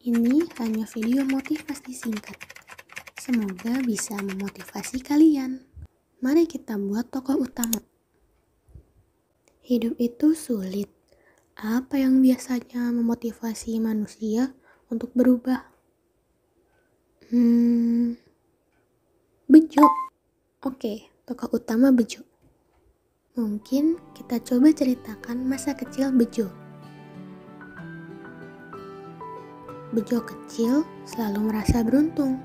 Ini hanya video motivasi singkat. Semoga bisa memotivasi kalian. Mari kita buat tokoh utama. Hidup itu sulit. Apa yang biasanya memotivasi manusia untuk berubah? Bejo. Oke, tokoh utama Bejo. Mungkin kita coba ceritakan masa kecil Bejo. Bejo kecil selalu merasa beruntung.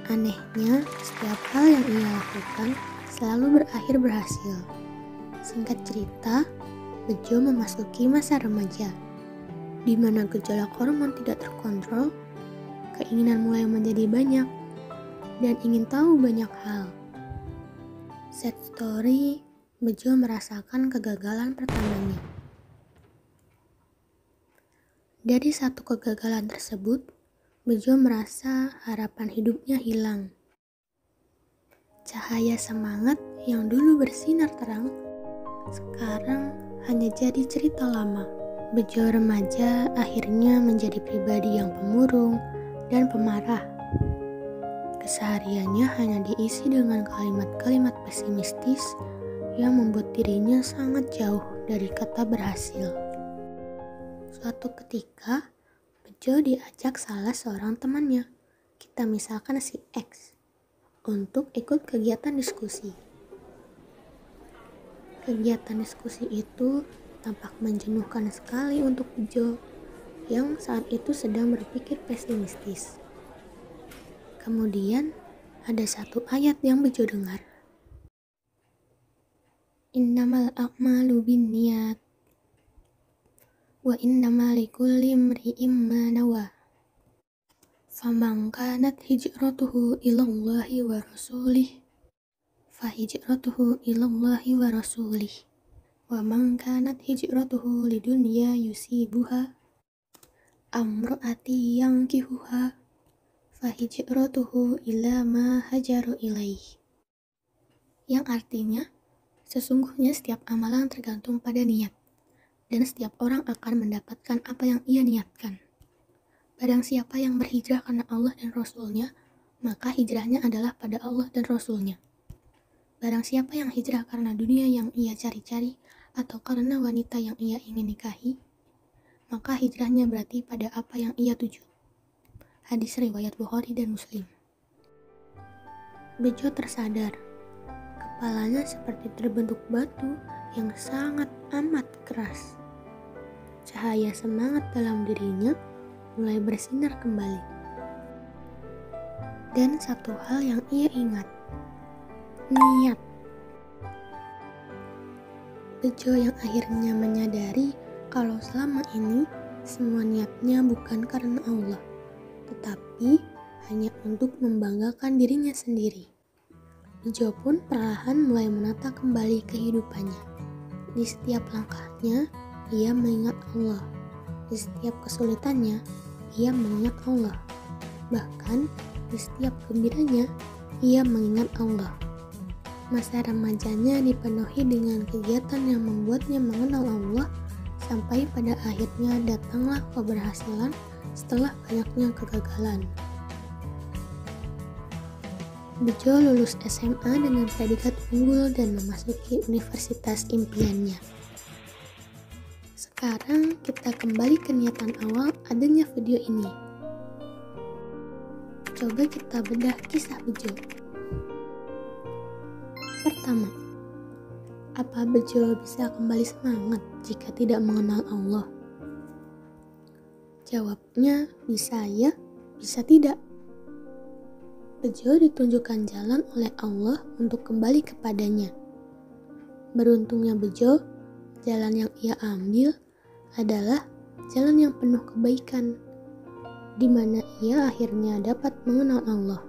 Anehnya, setiap hal yang ia lakukan selalu berakhir berhasil. Singkat cerita, Bejo memasuki masa remaja, di mana gejolak hormon tidak terkontrol, keinginan mulai menjadi banyak, dan ingin tahu banyak hal. Sad story, Bejo merasakan kegagalan pertamanya. Dari satu kegagalan tersebut, Bejo merasa harapan hidupnya hilang. Cahaya semangat yang dulu bersinar terang, sekarang hanya jadi cerita lama. Bejo remaja akhirnya menjadi pribadi yang pemurung dan pemarah. Kesehariannya hanya diisi dengan kalimat-kalimat pesimistis yang membuat dirinya sangat jauh dari kata berhasil. Suatu ketika, Bejo diajak salah seorang temannya, kita misalkan si X, untuk ikut kegiatan diskusi. Kegiatan diskusi itu tampak menjenuhkan sekali untuk Bejo, yang saat itu sedang berpikir pesimistis. Kemudian, ada satu ayat yang Bejo dengar. Innamal a'malu binniyat wa innama likulli imri'in ma nawa. Faman kanat hijratuhu ilallahi wa rasulih fa hijratuhu ilallahi wa rasulih. Wa man kanat hijratuhu lidunya yusibuha amro'ati yankihuha fa hijratuhu ila ma hajaru ilaih. Yang artinya, sesungguhnya setiap amalan tergantung pada niat, dan setiap orang akan mendapatkan apa yang ia niatkan. Barang siapa yang berhijrah karena Allah dan Rasul-Nya, maka hijrahnya adalah pada Allah dan Rasul-Nya. Barang siapa yang hijrah karena dunia yang ia cari-cari atau karena wanita yang ia ingin nikahi, maka hijrahnya berarti pada apa yang ia tuju. Hadis riwayat Bukhari dan Muslim. Bejo tersadar, kepalanya seperti terbentuk batu yang sangat amat keras. Cahaya semangat dalam dirinya mulai bersinar kembali. Dan satu hal yang ia ingat, niat. Bejo yang akhirnya menyadari kalau selama ini semua niatnya bukan karena Allah, tetapi hanya untuk membanggakan dirinya sendiri. Bejo pun perlahan mulai menata kembali kehidupannya. Di setiap langkahnya, ia mengingat Allah. Di setiap kesulitannya, ia mengingat Allah. Bahkan, di setiap gembiranya, ia mengingat Allah. Masa remajanya dipenuhi dengan kegiatan yang membuatnya mengenal Allah, sampai pada akhirnya datanglah keberhasilan setelah banyaknya kegagalan. Bejo lulus SMA dengan predikat unggul dan memasuki universitas impiannya. Sekarang kita kembali ke niatan awal adanya video ini. Coba kita bedah kisah Bejo. Pertama, apa Bejo bisa kembali semangat jika tidak mengenal Allah? Jawabnya bisa ya, bisa tidak. Bejo ditunjukkan jalan oleh Allah untuk kembali kepadanya. Beruntungnya Bejo, jalan yang ia ambil adalah jalan yang penuh kebaikan, di mana ia akhirnya dapat mengenal Allah.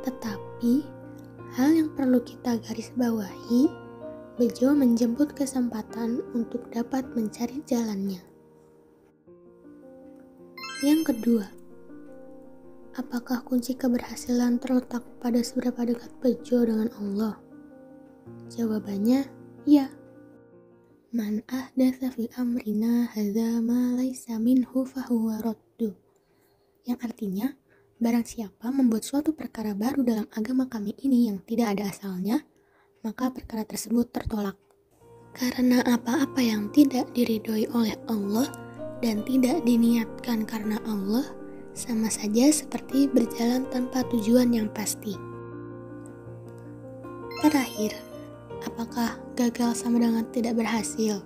Tetapi, hal yang perlu kita garis bawahi, Bejo menjemput kesempatan untuk dapat mencari jalannya. Yang kedua, apakah kunci keberhasilan terletak pada seberapa dekat Bejo dengan Allah? Jawabannya, ya. Man ahdatsa fi amrina hadza ma laisa minhu fahuwa raddu. Yang artinya, barang siapa membuat suatu perkara baru dalam agama kami ini yang tidak ada asalnya, maka perkara tersebut tertolak. Karena apa-apa yang tidak diridhoi oleh Allah dan tidak diniatkan karena Allah, sama saja seperti berjalan tanpa tujuan yang pasti. Terakhir, apakah gagal sama dengan tidak berhasil?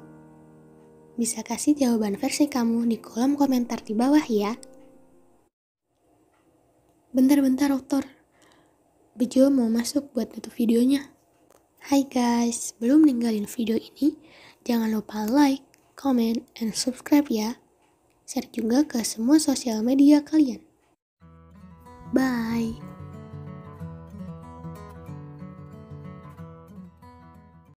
Bisa kasih jawaban versi kamu di kolom komentar di bawah ya. Bentar, dokter. Bejo mau masuk buat tutup videonya. Hai guys, sebelum ninggalin video ini, jangan lupa like, comment, and subscribe ya. Share juga ke semua sosial media kalian. Bye.